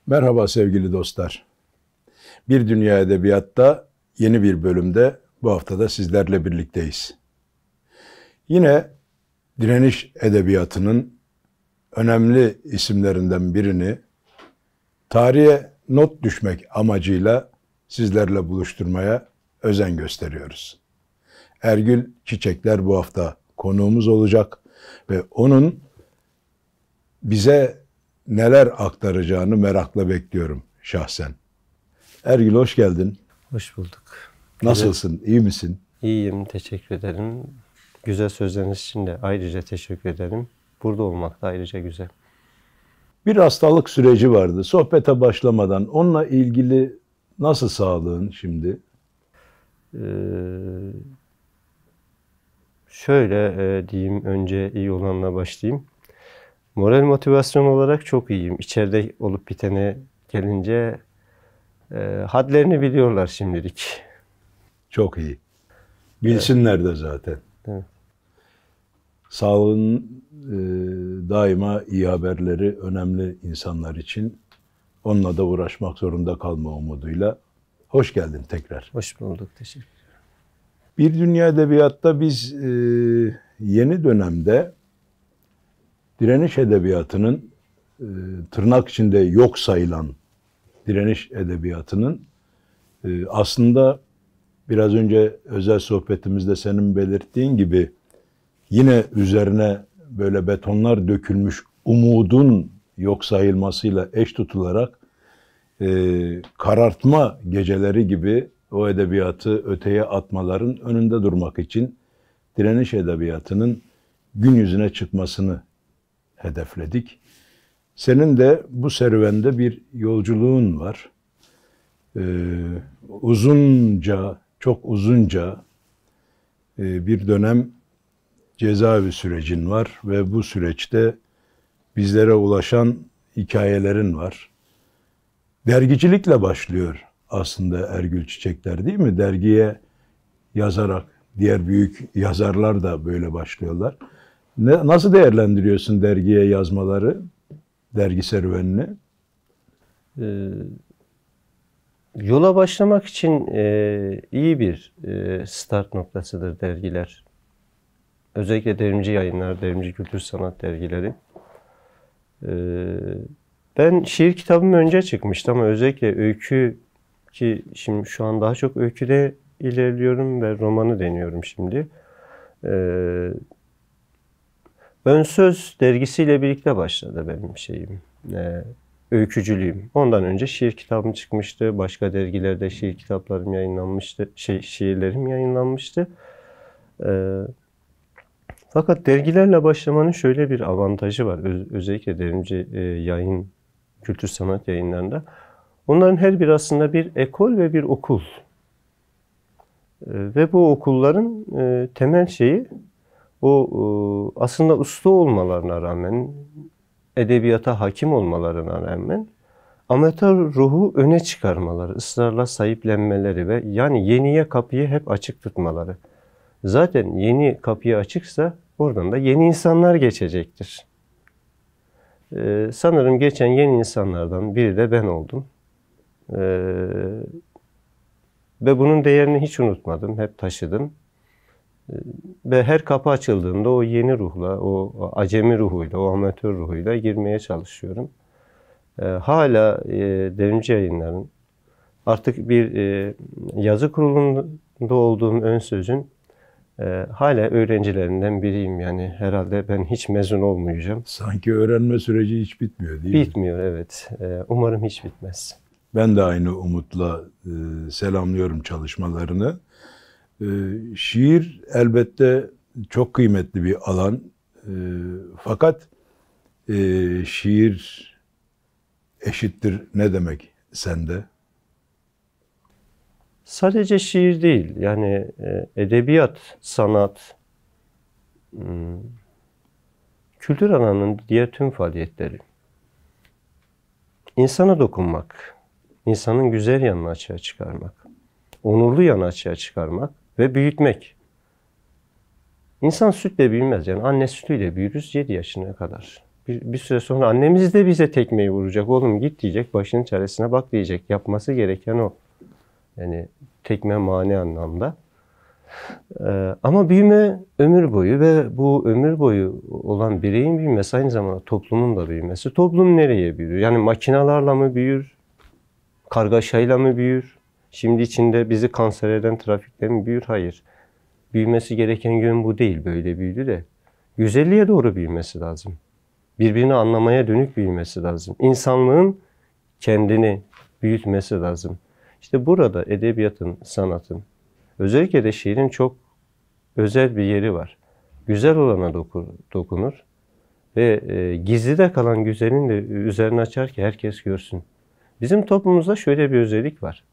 Merhaba sevgili dostlar. Bir Dünya Edebiyat'ta yeni bir bölümde bu haftada sizlerle birlikteyiz. Yine direniş edebiyatının önemli isimlerinden birini tarihe not düşmek amacıyla sizlerle buluşturmaya özen gösteriyoruz. Ergül Çiçekler bu hafta konuğumuz olacak ve onun bize neler aktaracağını merakla bekliyorum şahsen. Ergül hoş geldin. Hoş bulduk. Nasılsın? İyi misin? İyiyim, teşekkür ederim. Güzel sözleriniz için de ayrıca teşekkür ederim. Burada olmak da ayrıca güzel. Bir hastalık süreci vardı. Sohbete başlamadan onunla ilgili nasıl sağlığın şimdi? Diyeyim, önce iyi olanla başlayayım. Moral motivasyon olarak çok iyiyim. İçeride olup bitene gelince hadlerini biliyorlar şimdilik. Çok iyi. Bilsinler de zaten. Evet. Sağlığın daima iyi haberleri önemli insanlar için. Onunla da uğraşmak zorunda kalma umuduyla. Hoş geldin tekrar. Hoş bulduk, teşekkür ederim. Bir Dünya Edebiyat'ta biz yeni dönemde direniş edebiyatının tırnak içinde yok sayılan direniş edebiyatının aslında biraz önce özel sohbetimizde senin belirttiğin gibi yine üzerine böyle betonlar dökülmüş umudun yok sayılmasıyla eş tutularak karartma geceleri gibi o edebiyatı öteye atmaların önünde durmak için direniş edebiyatının gün yüzüne çıkmasını hedefledik. Senin de bu serüvende bir yolculuğun var. Çok uzunca bir dönem cezaevi sürecin var ve bu süreçte bizlere ulaşan hikayelerin var. Dergicilikle başlıyor aslında Ergül Çiçekler, değil mi? Dergiye yazarak, diğer büyük yazarlar da böyle başlıyorlar. Nasıl değerlendiriyorsun dergiye yazmaları, dergi serüvenini? Yola başlamak için iyi bir start noktasıdır dergiler. Özellikle Devrimci Yayınlar, Devrimci Kültür Sanat dergileri. Ben şiir kitabım önce çıkmıştı ama özellikle öykü, ki şimdi şu an daha çok öyküde ilerliyorum ve romanı deniyorum şimdi. Ön Söz dergisiyle birlikte başladı benim öykücülüğüm. Ondan önce şiir kitabım çıkmıştı. Başka dergilerde şiir kitaplarım yayınlanmıştı. Şiirlerim yayınlanmıştı. Fakat dergilerle başlamanın şöyle bir avantajı var. Özellikle Devrimci Yayın, Kültür Sanat yayınlarında. Onların her biri aslında bir ekol ve bir okul. Ve bu okulların temel şeyi aslında usta olmalarına rağmen, edebiyata hakim olmalarına rağmen amatör ruhu öne çıkarmaları, ısrarla sahiplenmeleri ve yani yeniye kapıyı hep açık tutmaları. Zaten yeni kapıyı açıksa oradan da yeni insanlar geçecektir. Sanırım geçen yeni insanlardan biri de ben oldum. Ve bunun değerini hiç unutmadım, hep taşıdım. Ve her kapı açıldığında o yeni ruhla, o acemi ruhuyla, o amatör ruhuyla girmeye çalışıyorum. Hala Devrimci Yayınlar'ın artık bir yazı kurulunda olduğum Ön Söz'ün hala öğrencilerinden biriyim. Yani herhalde ben hiç mezun olmayacağım. Sanki öğrenme süreci hiç bitmiyor, değil mi? Bitmiyor, evet. Umarım hiç bitmez. Ben de aynı umutla selamlıyorum çalışmalarını. Şiir elbette çok kıymetli bir alan. Fakat şiir eşittir ne demek sende? Sadece şiir değil, yani edebiyat, sanat, kültür alanının diğer tüm faaliyetleri. İnsana dokunmak, insanın güzel yanını açığa çıkarmak, onurlu yanı açığa çıkarmak ve büyütmek. İnsan sütle büyümez. Yani anne sütüyle büyürüz 7 yaşına kadar. Bir süre sonra annemiz de bize tekmeyi vuracak. Oğlum git diyecek, başının çaresine bak diyecek. Yapması gereken o. Yani tekme mani anlamda. Ama büyüme ömür boyu ve bu ömür boyu olan bireyin büyümesi aynı zamanda toplumun da büyümesi. Toplum nereye büyür? Yani makinalarla mı büyür? Kargaşayla mı büyür? Şimdi içinde bizi kanser eden trafikle mi büyür? Hayır. Büyümesi gereken yön bu değil. Böyle büyüdü de. Güzelliğe doğru büyümesi lazım. Birbirini anlamaya dönük büyümesi lazım. İnsanlığın kendini büyütmesi lazım. İşte burada edebiyatın, sanatın, özellikle de şiirin çok özel bir yeri var. Güzel olana dokunur ve gizlide kalan güzelin de üzerine açar ki herkes görsün. Bizim toplumumuzda şöyle bir özellik var.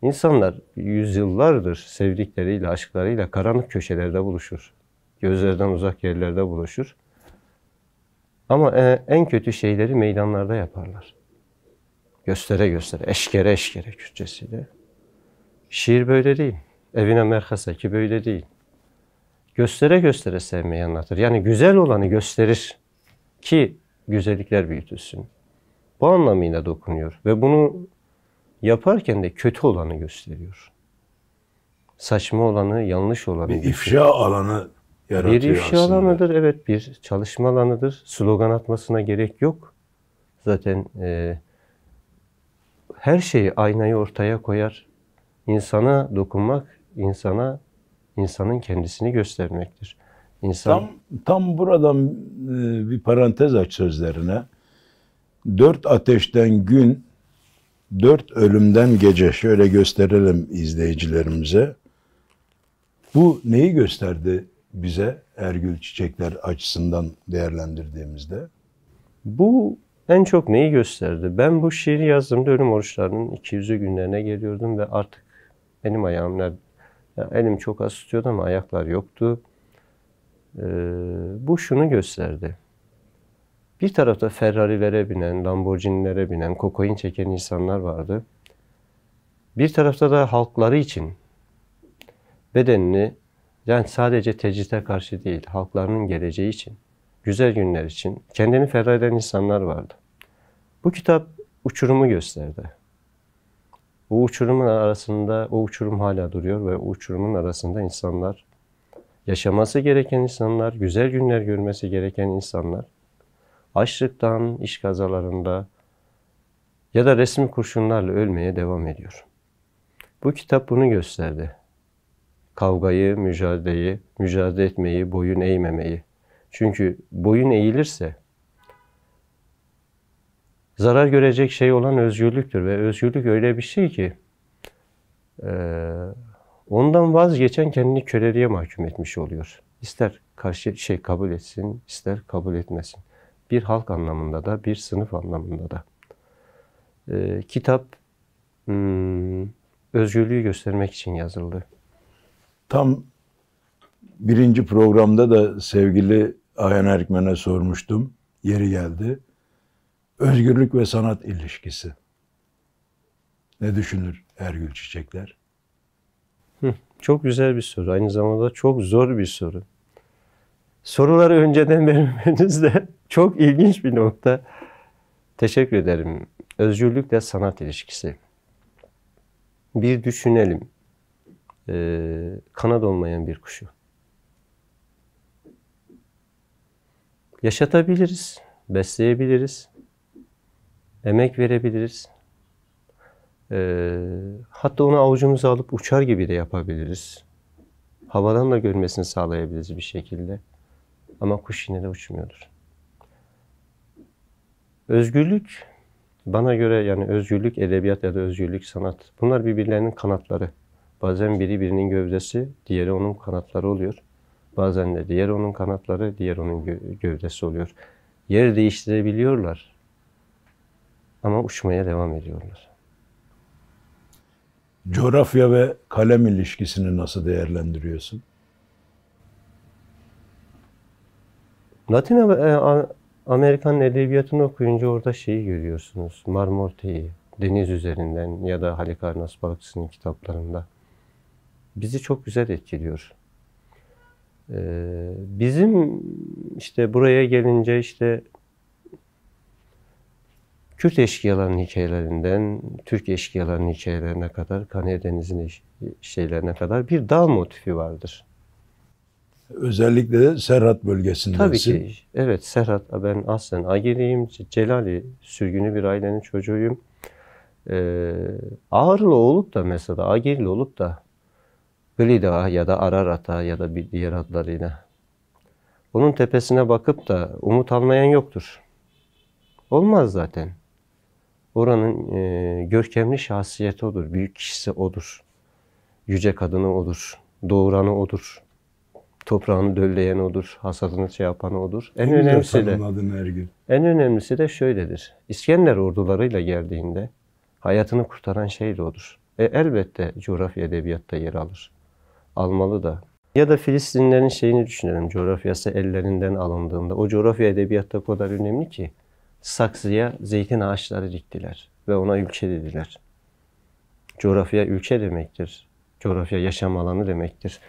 İnsanlar yüzyıllardır sevdikleriyle, aşklarıyla karanlık köşelerde buluşur. Gözlerden uzak yerlerde buluşur. Ama en kötü şeyleri meydanlarda yaparlar. Göstere göstere, eşkere eşkere Kürtçesiyle. Şiir böyle değil. Evine merhasaki böyle değil. Göstere göstere sevmeyi anlatır. Yani güzel olanı gösterir ki güzellikler büyütülsün. Bu anlamıyla dokunuyor. Ve bunu yaparken de kötü olanı gösteriyor. Saçma olanı, yanlış olanı. Bir ifşa alanı yaratıyor bir ifşa aslında. alanıdır, evet, bir çalışma alanıdır. Slogan atmasına gerek yok. Zaten her şeyi, aynayı ortaya koyar. İnsana dokunmak, insanın kendisini göstermektir. Tam buradan bir parantez aç sözlerine. 4 ateşten gün, 4 ölümden gece, şöyle gösterelim izleyicilerimize. Bu neyi gösterdi bize Ergül Çiçekler açısından değerlendirdiğimizde? Bu en çok neyi gösterdi? Ben bu şiiri yazdığımda ölüm oruçlarının 200. günlerine geliyordum ve artık benim ayağım elim çok az tutuyordu ama ayaklar yoktu. Bu şunu gösterdi. Bir tarafta Ferrari'lere binen, Lamborghini'lere binen, kokain çeken insanlar vardı. Bir tarafta da halkları için bedenini, yani sadece tecrite karşı değil, halklarının geleceği için, güzel günler için kendini feda eden insanlar vardı. Bu kitap uçurumu gösterdi. O uçurumun arasında, o uçurum hala duruyor ve o uçurumun arasında insanlar, yaşaması gereken insanlar, güzel günler görmesi gereken insanlar, açlıktan, iş kazalarında ya da resmi kurşunlarla ölmeye devam ediyor. Bu kitap bunu gösterdi. Kavgayı, mücadele etmeyi, boyun eğmemeyi. Çünkü boyun eğilirse zarar görecek şey olan özgürlüktür ve özgürlük öyle bir şey ki ondan vazgeçen kendini köleliğe mahkum etmiş oluyor. İster karşı kabul etsin, ister kabul etmesin. Bir halk anlamında da, bir sınıf anlamında da. Kitap özgürlüğü göstermek için yazıldı. Tam birinci programda da sevgili Ayhan Erkmen'e sormuştum. Yeri geldi. Özgürlük ve sanat ilişkisi. Ne düşünür Ergül Çiçekler? Çok güzel bir soru. Aynı zamanda çok zor bir soru. Soruları önceden vermeniz de çok ilginç bir nokta. Teşekkür ederim. Özgürlükle sanat ilişkisi. Bir düşünelim. Kanat olmayan bir kuşu. Yaşatabiliriz, besleyebiliriz, emek verebiliriz. Hatta onu avucumuza alıp uçar gibi de yapabiliriz. Havadan da görmesini sağlayabiliriz bir şekilde. Ama kuş yine de uçmuyordur. Özgürlük, bana göre yani özgürlük edebiyat ya da özgürlük sanat. Bunlar birbirlerinin kanatları. Bazen biri birinin gövdesi, diğeri onun kanatları oluyor. Bazen de diğer onun kanatları, diğer onun gövdesi oluyor. Yer değiştirebiliyorlar. Ama uçmaya devam ediyorlar. Coğrafya ve kalem ilişkisini nasıl değerlendiriyorsun? Latin Amerikan edebiyatını okuyunca orada şeyi görüyorsunuz. Marmorte'yi, deniz üzerinden ya da Halikarnas Balıkçısı'nın kitaplarında. Bizi çok güzel etkiliyor. Bizim işte buraya gelince işte Kürt eşkıyaların hikayelerinden Türk eşkıyaların hikayelerine kadar, Kanher Denizi'nin şeylerine kadar bir dağ motifi vardır. Özellikle de Serhat bölgesindesin. Tabii ki. Evet, Serhat. Ben aslen Agirliyim. Celali sürgünü bir ailenin çocuğuyum. Ağrılı olup da mesela Agirli olup da Gılida ya da Ararat'a ya da bir diğer adlarıyla onun tepesine bakıp da umut almayan yoktur. Olmaz zaten. Oranın görkemli şahsiyeti odur. Büyük kişisi odur. Yüce kadını odur. Doğuranı odur. Toprağını dölleyen odur. Hasadını şey yapanı odur. En önemlisi de şöyledir. İskender ordularıyla geldiğinde hayatını kurtaran şey de odur. Elbette coğrafya edebiyatta yer alır. Almalı da. Ya da Filistinlilerin şeyini düşünelim. Coğrafyası ellerinden alındığında. O coğrafya edebiyatta o kadar önemli ki saksıya zeytin ağaçları diktiler ve ona ülke dediler. Coğrafya ülke demektir. Coğrafya yaşam alanı demektir.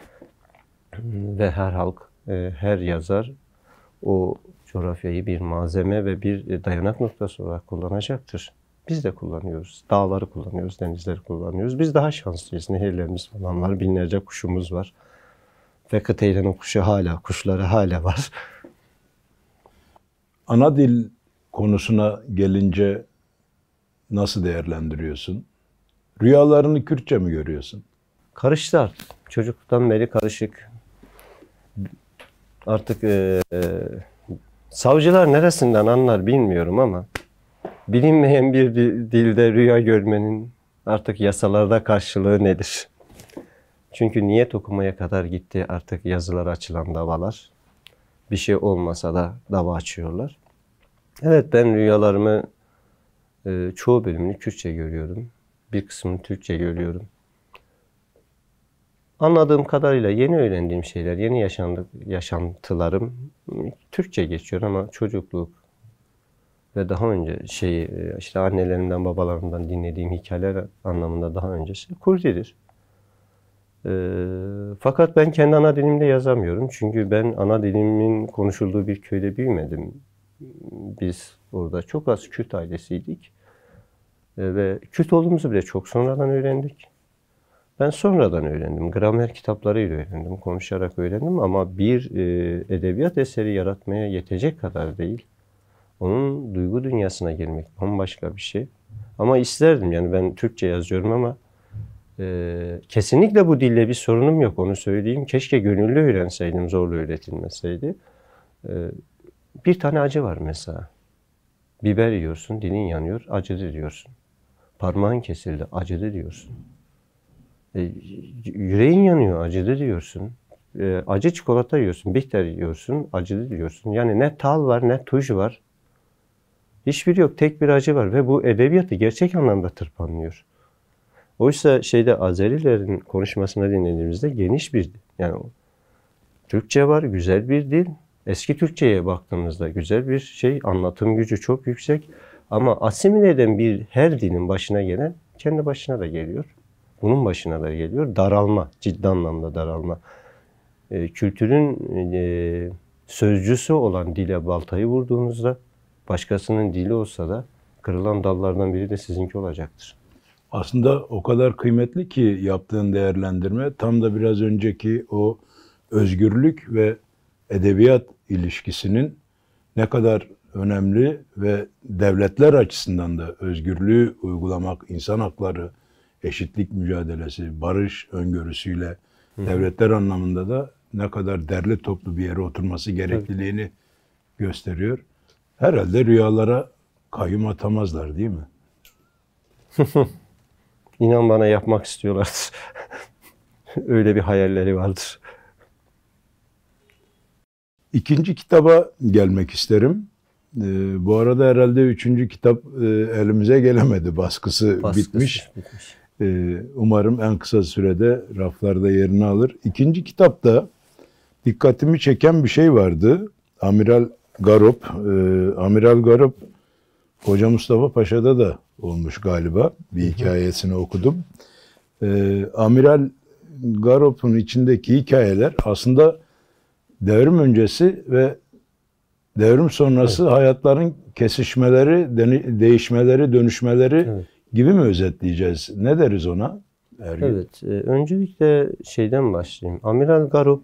Ve her halk, her yazar o coğrafyayı bir malzeme ve bir dayanak noktası olarak kullanacaktır. Biz de kullanıyoruz. Dağları kullanıyoruz, denizleri kullanıyoruz. Biz daha şanslıyız. Nehirlerimiz falan var, binlerce kuşumuz var. Ve kıtayların kuşları hala var. Ana dil konusuna gelince nasıl değerlendiriyorsun? Rüyalarını Kürtçe mi görüyorsun? Karıştı artık. Çocukluktan beri karışık. Artık savcılar neresinden anlar bilmiyorum ama bilinmeyen bir dilde rüya görmenin artık yasalarda karşılığı nedir? Çünkü niyet okumaya kadar gitti artık yazılar açılan davalar. Bir şey olmasa da dava açıyorlar. Evet, ben rüyalarımı çoğu bölümünü Kürtçe görüyorum. Bir kısmını Türkçe görüyorum. Anladığım kadarıyla yeni öğrendiğim şeyler, yeni yaşantılarım Türkçe geçiyor ama çocukluk ve daha önce işte annelerimden, babalarımdan dinlediğim hikayeler anlamında daha öncesi Kürtçedir. Fakat ben kendi ana dilimde yazamıyorum. Çünkü ben ana dilimin konuşulduğu bir köyde büyümedim. Biz orada çok az Kürt ailesiydik. Ve Kürt olduğumuzu bile çok sonradan öğrendik. Ben sonradan öğrendim. Gramer kitaplarıyla öğrendim. Konuşarak öğrendim ama bir edebiyat eseri yaratmaya yetecek kadar değil. Onun duygu dünyasına girmek bambaşka bir şey. Ama isterdim, yani ben Türkçe yazıyorum ama kesinlikle bu dille bir sorunum yok, onu söyleyeyim. Keşke gönüllü öğrenseydim, zorla öğretilmeseydi. Bir tane acı var mesela. Biber yiyorsun, dilin yanıyor, acıdı diyorsun. Parmağın kesildi, acıdı diyorsun. Yüreğin yanıyor, acıdı diyorsun. Acı çikolata yiyorsun, bitter yiyorsun, acıdı diyorsun. Yani ne tal var, ne tuj var. Hiçbiri yok, tek bir acı var ve bu edebiyatı gerçek anlamda tırpanlıyor. Oysa Azerilerin konuşmasını dinlediğimizde geniş bir, yani Türkçe var, güzel bir dil. Eski Türkçe'ye baktığımızda güzel bir şey, anlatım gücü çok yüksek. Ama asimile eden her dilin başına gelen kendi başına da geliyor. Bunun başına da geliyor. Daralma, ciddi anlamda daralma. Kültürün sözcüsü olan dile baltayı vurduğunuzda başkasının dili olsa da kırılan dallardan biri de sizinki olacaktır. Aslında o kadar kıymetli ki yaptığın değerlendirme, tam da biraz önceki o özgürlük ve edebiyat ilişkisinin ne kadar önemli ve devletler açısından da özgürlüğü uygulamak, insan hakları, eşitlik mücadelesi, barış öngörüsüyle devletler anlamında da ne kadar derli toplu bir yere oturması gerekliliğini gösteriyor. Herhalde rüyalara kayyum atamazlar, değil mi? İnan bana, yapmak istiyorlardır. Öyle bir hayalleri vardır. İkinci kitaba gelmek isterim. Bu arada herhalde üçüncü kitap elimize gelemedi. Baskısı bitmiş. Umarım en kısa sürede raflarda yerini alır. İkinci kitapta dikkatimi çeken bir şey vardı. Amiral Garop, Hoca Mustafa Paşa'da da olmuş galiba. Bir hikayesini okudum. Amiral Garop'un içindeki hikayeler aslında devrim öncesi ve Devrim sonrası hayatların kesişmeleri, değişmeleri, dönüşmeleri Evet. gibi mi özetleyeceğiz? Ne deriz ona? Ergün? Evet, öncelikle şeyden başlayayım. Amiral Garup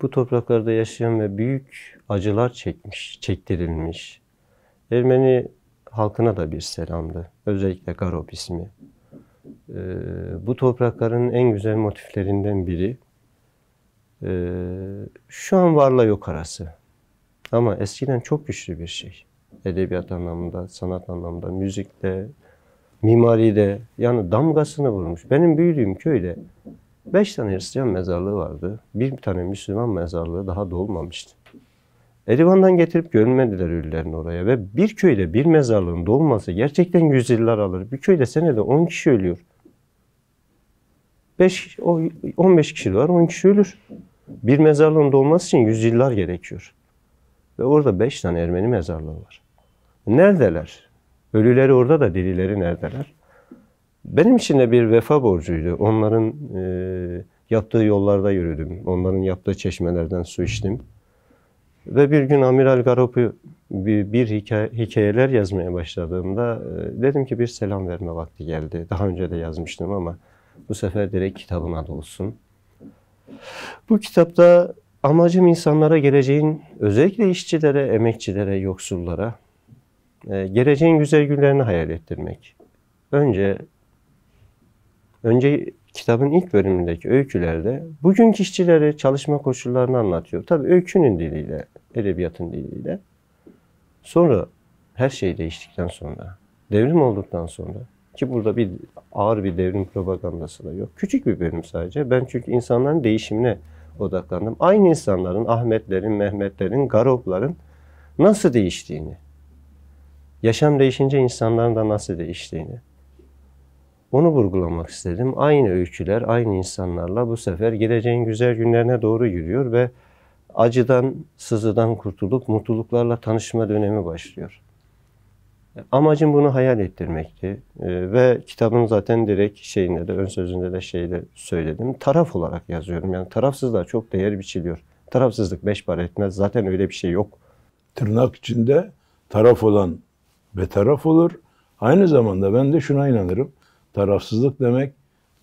bu topraklarda yaşayan ve büyük acılar çektirilmiş. Ermeni halkına da bir selamdı. Özellikle Garup ismi. Bu toprakların en güzel motiflerinden biri. Şu an varla yok arası. Ama eskiden çok güçlü bir şey. Edebiyat anlamında, sanat anlamında, müzikte, mimaride, yani damgasını vurmuş. Benim büyüdüğüm köyde 5 tane Hristiyan mezarlığı vardı. Bir tane Müslüman mezarlığı daha dolmamıştı. Erivan'dan getirip gömmediler ölülerini oraya ve bir köyde bir mezarlığın dolması gerçekten yüzyıllar alır. Bir köyde senede 10 kişi ölüyor. 15 kişi var, 10 kişi ölür. Bir mezarlığın dolması için yüzyıllar gerekiyor. Ve orada 5 tane Ermeni mezarlığı var. Neredeler? Ölüleri orada da dirileri neredeler? Benim için de bir vefa borcuydu. Onların yaptığı yollarda yürüdüm. Onların yaptığı çeşmelerden su içtim. Ve bir gün Amiral Garup'u bir hikayeler yazmaya başladığımda dedim ki bir selam verme vakti geldi. Daha önce de yazmıştım ama bu sefer direkt kitabın adı olsun. Bu kitapta amacım insanlara, geleceğin özellikle işçilere, emekçilere, yoksullara geleceğin güzel günlerini hayal ettirmek. Önce kitabın ilk bölümündeki öykülerde bugünkü işçileri, çalışma koşullarını anlatıyor. Tabii öykünün diliyle, edebiyatın diliyle. Sonra her şey değiştikten sonra, devrim olduktan sonra ki burada ağır bir devrim propagandası da yok. Küçük bir bölüm sadece. Ben çünkü insanların değişimine odaklandım. Aynı insanların, Ahmetlerin, Mehmetlerin, Garupların nasıl değiştiğini, yaşam değişince insanların da nasıl değiştiğini, onu vurgulamak istedim. Aynı öyküler, aynı insanlarla bu sefer geleceğin güzel günlerine doğru yürüyor ve acıdan, sızıdan kurtulup mutluluklarla tanışma dönemi başlıyor. Amacım bunu hayal ettirmekti. Ve kitabın zaten direkt şeyinde de, ön sözünde de şeyde söyledim. Taraf olarak yazıyorum. Yani tarafsızlığa çok değer biçiliyor. Tarafsızlık 5 para etmez. Zaten öyle bir şey yok. Tırnak içinde taraf olan betaraf olur. Aynı zamanda ben de şuna inanırım. Tarafsızlık demek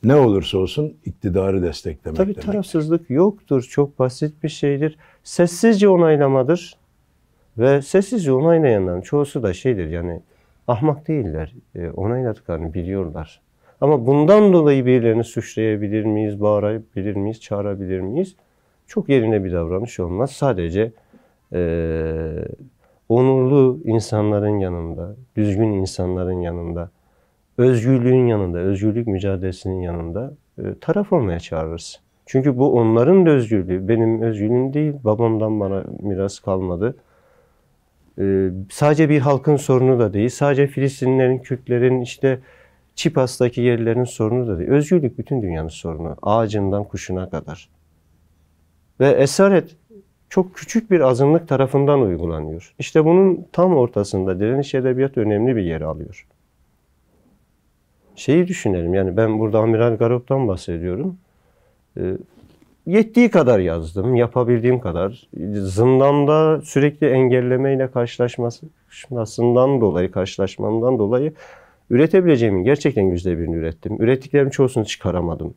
ne olursa olsun iktidarı desteklemek Tabii demek. tarafsızlık yoktur. Çok basit bir şeydir. Sessizce onaylamadır. Ve sessizce onaylayanların çoğusu da şeydir, yani ahmak değiller. Onayladıklarını biliyorlar. Ama bundan dolayı birilerini suçlayabilir miyiz, bağırabilir miyiz, çağırabilir miyiz? Çok yerine bir davranış olmaz. Sadece onurlu insanların yanında, düzgün insanların yanında, özgürlüğün yanında, özgürlük mücadelesinin yanında taraf olmaya çağırırız. Çünkü bu onların da özgürlüğü, benim özgürlüğüm değil, babamdan bana miras kalmadı. Sadece bir halkın sorunu da değil, sadece Filistinlilerin, Kürtlerin, işte Çipas'taki yerlerin sorunu da değil. Özgürlük bütün dünyanın sorunu, ağacından kuşuna kadar. Ve esaret çok küçük bir azınlık tarafından uygulanıyor. İşte bunun tam ortasında direniş edebiyatı önemli bir yer alıyor. Şeyi düşünelim, yani ben burada Amiral Garup'tan bahsediyorum. Yettiği kadar yazdım, yapabildiğim kadar. Zindanda sürekli engellemeyle karşılaşmamdan dolayı üretebileceğimin gerçekten %1'ini ürettim. Ürettiklerim çoğusunu çıkaramadım.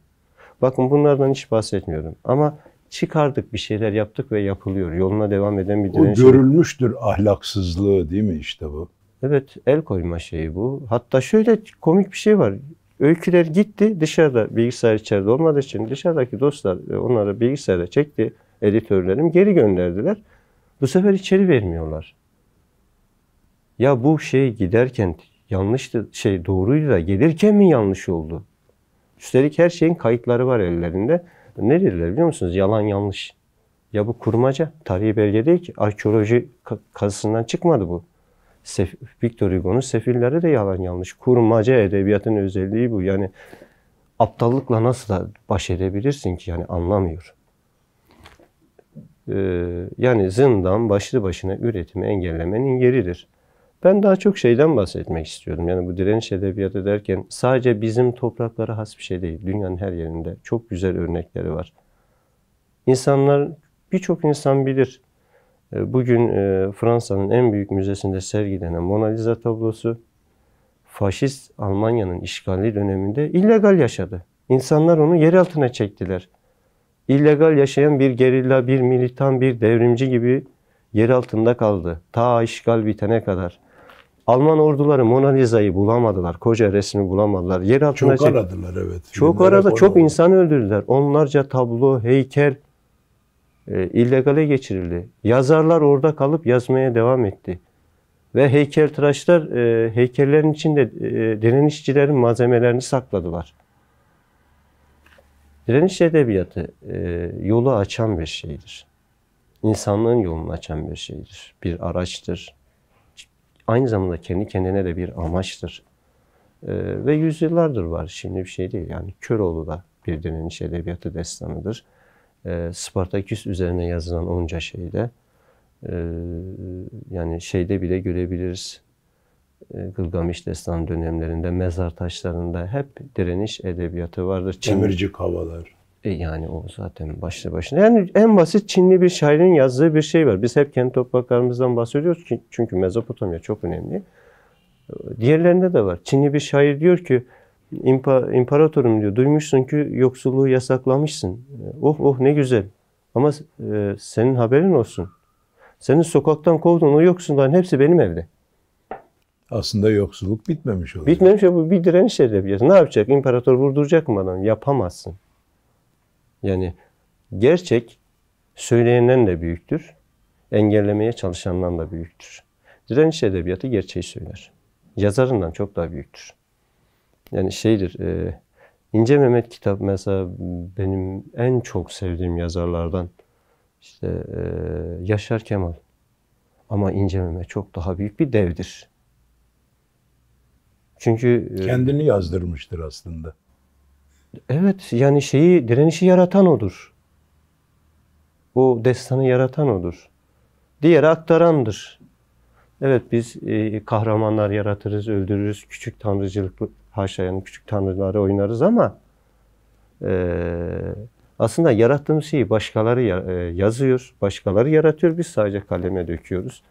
Bakın bunlardan hiç bahsetmiyorum. Ama çıkardık, bir şeyler yaptık ve yapılıyor. Yoluna devam eden bir O direniş. görülmüştür ahlaksızlığı değil mi işte bu? Evet, el koyma şeyi bu. Hatta şöyle komik bir şey var. Öyküler gitti, dışarıda bilgisayar içeride olmadığı için dışarıdaki dostlar onlara bilgisayarda çekti, editörlerim geri gönderdiler. Bu sefer içeri vermiyorlar. Ya bu şey giderken yanlıştı, doğruydu da gelirken mi yanlış oldu? Üstelik her şeyin kayıtları var ellerinde. Ne dediler biliyor musunuz? Yalan yanlış. Ya bu kurmaca, tarihi belge değil ki, arkeoloji kazısından çıkmadı bu. Victor Hugo'nun Sefilleri de yalan yanlış. Kurmaca edebiyatın özelliği bu. Yani aptallıkla nasıl da baş edebilirsin ki, yani anlamıyor. Yani zindan başlı başına üretimi engellemenin yeridir. Ben daha çok şeyden bahsetmek istiyorum. Yani bu direniş edebiyatı derken sadece bizim topraklara has bir şey değil. Dünyanın her yerinde çok güzel örnekleri var. İnsanlar, birçok insan bilir. Bugün Fransa'nın en büyük müzesinde sergilenen Mona Lisa tablosu faşist Almanya'nın işgali döneminde illegal yaşadı. İnsanlar onu yer altına çektiler. İllegal yaşayan bir gerilla, bir militan, bir devrimci gibi yer altında kaldı. Ta işgal bitene kadar. Alman orduları Mona Lisa'yı bulamadılar. Koca resmi bulamadılar. Yer altına Çok aradılar, evet. Çok Filmlere arada, konu çok oldu. insan öldürdüler. Onlarca tablo, heykel illegale geçirildi. Yazarlar orada kalıp yazmaya devam etti. Ve heykeltıraşlar heykellerin içinde direnişçilerin malzemelerini sakladılar. Direniş edebiyatı yolu açan bir şeydir. İnsanlığın yolunu açan bir şeydir. Bir araçtır. Aynı zamanda kendi kendine de bir amaçtır. Ve yüzyıllardır var. Şimdi bir şey değil. Yani Köroğlu da bir direniş edebiyatı destanıdır. Spartaküs üzerine yazılan onca şeyde yani şeyde bile görebiliriz. Gılgamış Destanı dönemlerinde, mezar taşlarında hep direniş edebiyatı vardır. Demircik havalar. Yani o zaten başlı başına. Yani en basit Çinli bir şairin yazdığı bir şey var. Biz hep kendi topraklarımızdan bahsediyoruz çünkü Mezopotamya çok önemli. Diğerlerinde de var. Çinli bir şair diyor ki, İmparatorum diyor, duymuşsun ki yoksulluğu yasaklamışsın. Oh oh ne güzel. Ama senin haberin olsun. Senin sokaktan kovduğun o yoksulların hepsi benim evde. Aslında yoksulluk bitmemiş oluyor. Bitmemiş ya, bu bir direniş edebiyatı. Ne yapacak? İmparator vurduracak mı adam? Yapamazsın. Yani gerçek söyleyenden de büyüktür. Engellemeye çalışandan da büyüktür. Direniş edebiyatı gerçeği söyler. Yazarından çok daha büyüktür. Yani şeydir, İnce Mehmet kitap mesela benim en çok sevdiğim yazarlardan. İşte Yaşar Kemal. Ama İnce Mehmet çok daha büyük bir devdir. Çünkü Kendini yazdırmıştır aslında. evet, yani direnişi yaratan odur. O destanı yaratan odur. Diğeri aktarandır. Evet, biz kahramanlar yaratırız, öldürürüz, küçük tanrıcılık, haşa yani küçük tanrıları oynarız ama aslında yarattığımız şeyi başkaları yazıyor, başkaları yaratıyor, biz sadece kaleme döküyoruz.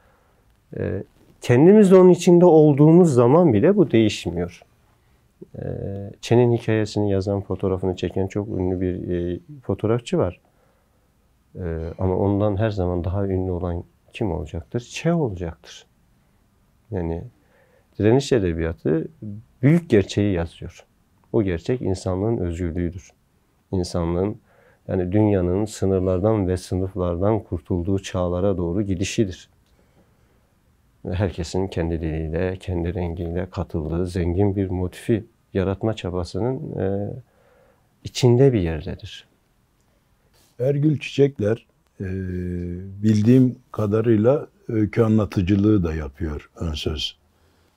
Kendimiz de onun içinde olduğumuz zaman bile bu değişmiyor. Çin'in hikayesini yazan, fotoğrafını çeken çok ünlü bir fotoğrafçı var. Ama ondan her zaman daha ünlü olan kim olacaktır? Che olacaktır. Yani direniş edebiyatı büyük gerçeği yazıyor. O gerçek insanlığın özgürlüğüdür. İnsanlığın, yani dünyanın sınırlardan ve sınıflardan kurtulduğu çağlara doğru gidişidir. Herkesin kendi diliyle, kendi rengiyle katıldığı zengin bir motifi yaratma çabasının içinde bir yerdedir. Ergül Çiçekler bildiğim kadarıyla öykü anlatıcılığı da yapıyor Ön Söz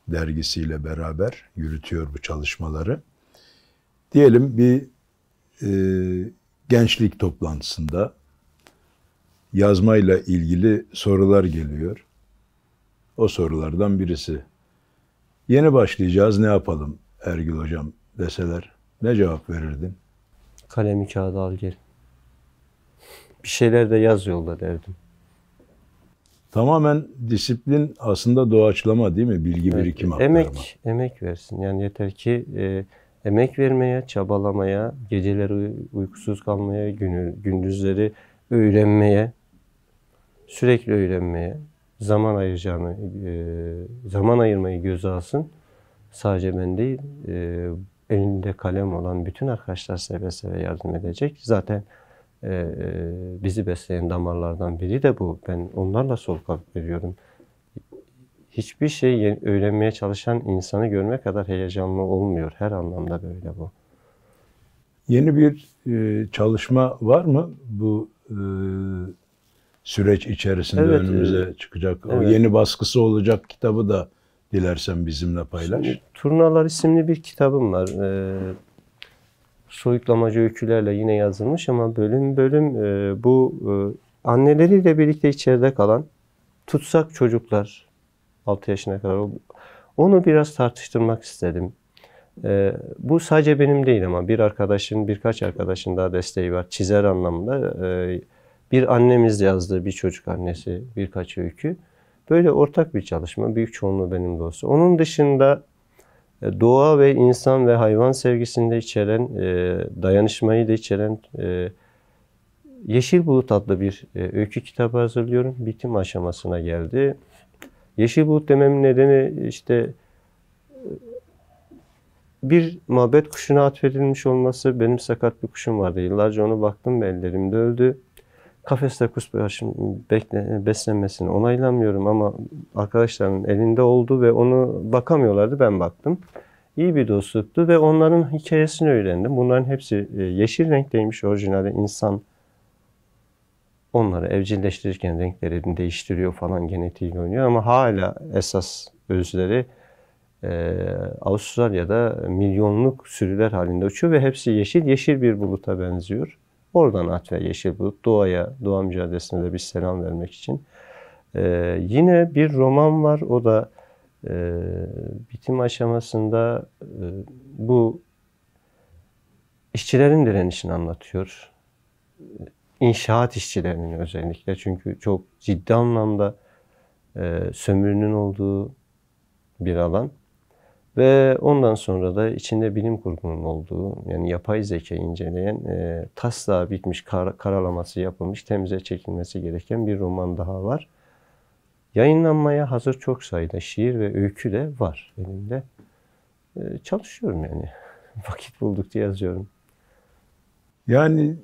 dergisiyle beraber yürütüyor bu çalışmaları. Diyelim bir gençlik toplantısında yazmayla ilgili sorular geliyor. O sorulardan birisi. Yeni başlayacağız, ne yapalım Ergül Hocam deseler ne cevap verirdin? Kalemi kağıda al gel. Bir şeyler de yaz yolda derdim. Tamamen disiplin aslında doğaçlama değil mi? Bilgi birikim aktarma. Emek versin. Yani yeter ki emek vermeye, çabalamaya, geceleri uykusuz kalmaya, gündüzleri öğrenmeye, sürekli öğrenmeye, zaman ayırmayı göze alsın. Sadece ben değil, elinde kalem olan bütün arkadaşlar seve seve yardım edecek. Zaten bizi besleyen damarlardan biri de bu. Ben onlarla soluk veriyorum. Hiçbir şey öğrenmeye çalışan insanı görme kadar heyecanlı olmuyor. Her anlamda böyle bu. Yeni bir çalışma var mı bu süreç içerisinde önümüze çıkacak? Evet. O yeni baskısı olacak kitabı da dilersen bizimle paylaş. Şimdi, Turnalar isimli bir kitabım var. Soyutlamacı öykülerle yine yazılmış ama bölüm bölüm bu anneleriyle birlikte içeride kalan tutsak çocuklar 6 yaşına kadar onu biraz tartıştırmak istedim. Bu sadece benim değil ama birkaç arkadaşın daha desteği var. Çizer anlamında Bir annemiz yazdı, bir çocuk annesi, birkaç öykü. Böyle ortak bir çalışma, büyük çoğunluğu benim de olsa. Onun dışında doğa ve insan ve hayvan sevgisini de içeren, dayanışmayı da içeren Yeşil Bulut adlı bir öykü kitabı hazırlıyorum. Bitim aşamasına geldi. Yeşil Bulut dememin nedeni işte bir muhabbet kuşuna atfedilmiş olması. Benim sakat bir kuşum vardı. Yıllarca ona baktım ve ellerimde öldü. Kafeste kuş beslenmesini onaylamıyorum ama arkadaşlarımın elinde oldu ve onu bakamıyorlardı. Ben baktım. İyi bir dostluktu ve onların hikayesini öğrendim. Bunların hepsi yeşil renkteymiş orijinali. İnsan onları evcilleştirirken renklerini değiştiriyor falan, genetiğiyle oynuyor ama hala esas özleri Avustralya'da milyonluk sürüler halinde uçuyor ve hepsi yeşil. Yeşil bir buluta benziyor. Oradan atfe Yeşil Bulut. Doğaya, Doğa Mücadelesi'ne de bir selam vermek için. Yine bir roman var. O da bitim aşamasında bu işçilerin direnişini anlatıyor. İnşaat işçilerinin özellikle. Çünkü çok ciddi anlamda sömürünün olduğu bir alan. Ve ondan sonra da içinde bilim kurgunun olduğu, yani yapay zeka inceleyen, taslağı bitmiş, karalaması yapılmış, temize çekilmesi gereken bir roman daha var. Yayınlanmaya hazır çok sayıda şiir ve öykü de var elimde. Çalışıyorum yani. Vakit buldukça yazıyorum. Yani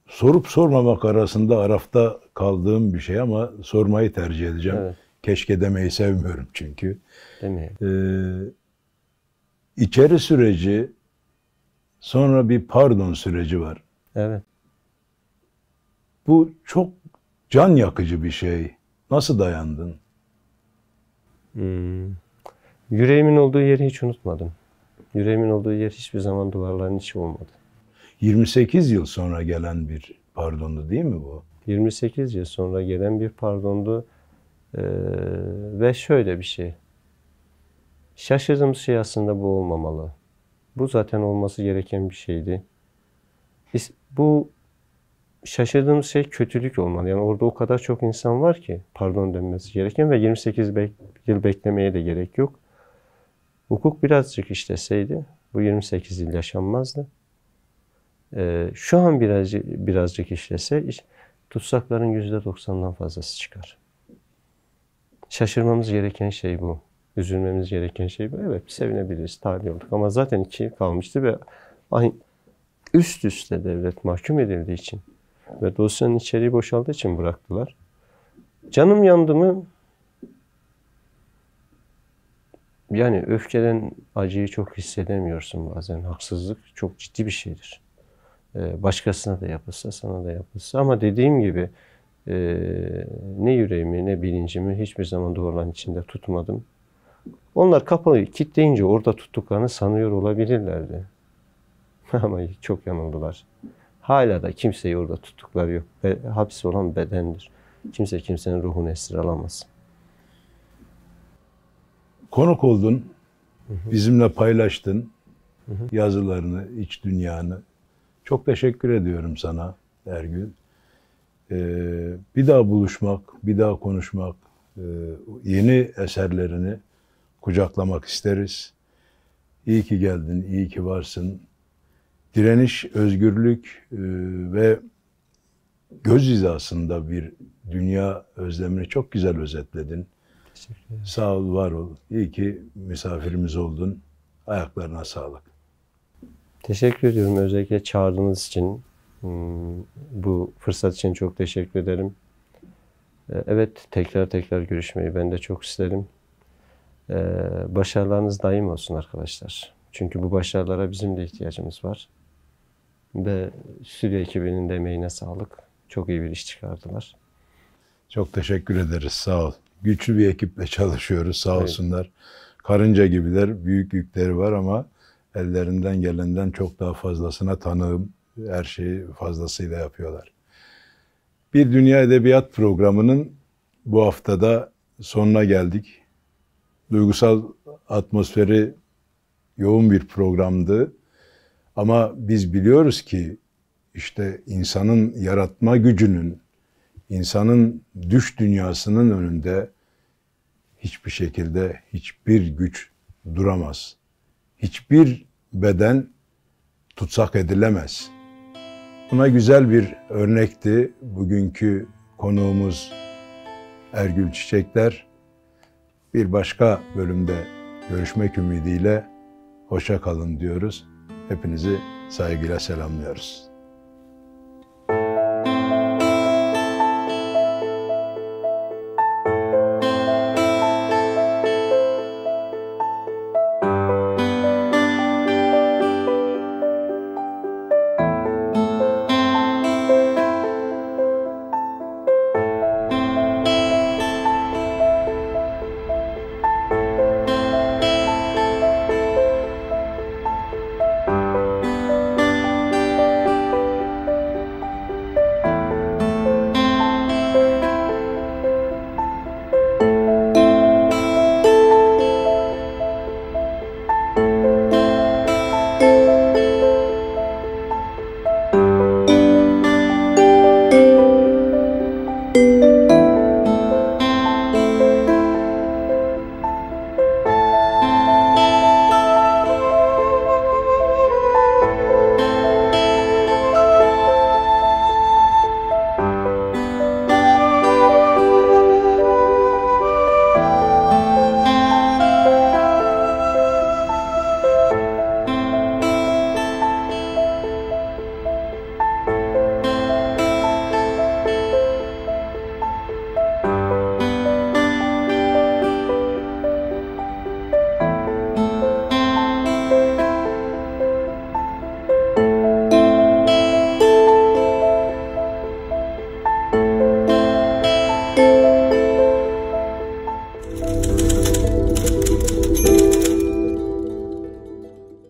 sorup sormamak arasında arafta kaldığım bir şey ama sormayı tercih edeceğim. Evet. Keşke demeyi sevmiyorum çünkü. Demeyelim. İçeri süreci, sonra bir pardon süreci var. Evet. Bu çok can yakıcı bir şey. Nasıl dayandın? Yüreğimin olduğu yeri hiç unutmadım. Yüreğimin olduğu yer hiçbir zaman duvarların içi olmadı. 28 yıl sonra gelen bir pardondu değil mi bu? 28 yıl sonra gelen bir pardondu. Ve şöyle bir şey. Şaşırdığım şey aslında bu olmamalı. Bu zaten olması gereken bir şeydi. Bu şaşırdığım şey kötülük olmalı. Yani orada o kadar çok insan var ki pardon denmesi gereken ve 28 yıl beklemeye de gerek yok. Hukuk birazcık işleseydi bu 28 yıl yaşanmazdı. Şu an birazcık işlese tutsakların %90'dan fazlası çıkar. Şaşırmamız gereken şey bu. Üzülmemiz gereken şey bu. Evet, sevinebiliriz, tahliye olduk ama zaten 2 yıl kalmıştı ve üst üste devlet mahkum edildiği için ve dosyanın içeriği boşaldığı için bıraktılar. Canım yandı mı? Yani öfkeden acıyı çok hissedemiyorsun bazen. Haksızlık çok ciddi bir şeydir. Başkasına da yapılsa, sana da yapılsa. Ama dediğim gibi ne yüreğimi ne bilincimi hiçbir zaman duvarların içinde tutmadım. Onlar kapıyı kilitleyince orada tuttuklarını sanıyor olabilirlerdi. Ama çok yanıldılar. Hala da kimseyi orada tuttukları yok. Hapis olan bedendir. Kimse kimsenin ruhunu esir alamaz. Konuk oldun, bizimle paylaştın yazılarını, iç dünyanı. Çok teşekkür ediyorum sana Ergün. Bir daha buluşmak, bir daha konuşmak, yeni eserlerini kucaklamak isteriz. İyi ki geldin, iyi ki varsın. Direniş, özgürlük ve göz hizasında bir dünya özlemini çok güzel özetledin. Sağ ol, var ol. İyi ki misafirimiz oldun. Ayaklarına sağlık. Teşekkür ediyorum özellikle çağırdığınız için. Bu fırsat için çok teşekkür ederim. Evet, tekrar görüşmeyi ben de çok isterim. Başarılarınız daim olsun arkadaşlar. Çünkü bu başarılara bizim de ihtiyacımız var. Ve stüdyo ekibinin de emeğine sağlık. Çok iyi bir iş çıkardılar. Çok teşekkür ederiz. Sağ ol. Güçlü bir ekiple çalışıyoruz. Sağ olsunlar. Karınca gibiler. Büyük yükleri var ama ellerinden gelenden çok daha fazlasına tanığım. Her şeyi fazlasıyla yapıyorlar. Bir Dünya Edebiyat programının bu haftada sonuna geldik. Duygusal atmosferi yoğun bir programdı. Ama biz biliyoruz ki işte insanın yaratma gücünün, insanın düş dünyasının önünde hiçbir şekilde hiçbir güç duramaz. Hiçbir beden tutsak edilemez. Buna güzel bir örnekti bugünkü konuğumuz Ergül Çiçekler. Bir başka bölümde görüşmek ümidiyle hoşça kalın diyoruz. Hepinizi saygıyla selamlıyoruz.